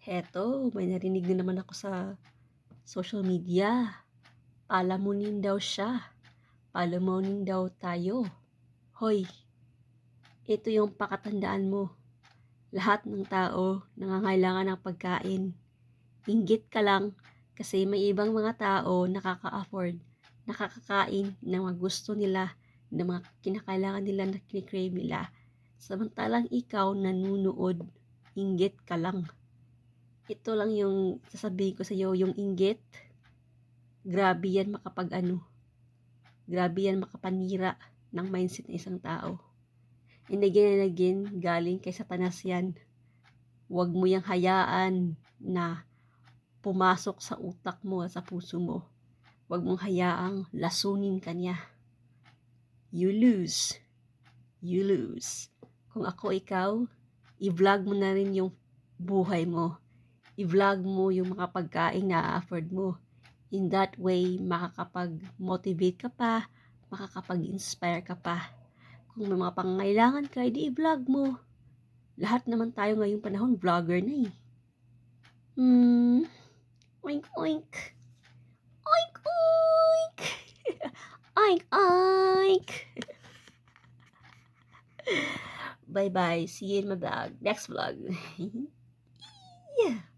Heto, may narinig na naman ako sa social media. Palamunin daw siya. Palamunin daw tayo. Hoy, ito yung pakatandaan mo. Lahat ng tao nangangailangan ng pagkain. Inggit ka lang kasi may ibang mga tao nakaka-afford, nakakakain ng mga gusto nila, ng mga kinakailangan nila na kinikrave nila. Samantalang ikaw nanunood, inggit ka lang. Ito lang yung sasabihin ko sa iyo, yung inggit, grabe yan grabe yan makapanira ng mindset ng isang tao. And again, galing kay Satanas yan. Huwag mo yang hayaan na pumasok sa utak mo at sa puso mo. Huwag mong hayaang lasunin ka niya. You lose. You lose. Kung ako ikaw, i-vlog mo na rin yung buhay mo. I-vlog mo yung mga pagkain na afford mo. In that way, makakapag-motivate ka pa, makakapag-inspire ka pa. Kung may mga pangangailangan ka, di i-vlog mo. Lahat naman tayo ngayong panahon, vlogger na eh. Oink, oink. Oink, oink. Oink, oink. Bye-bye. See you in my vlog. Next vlog. Yeah.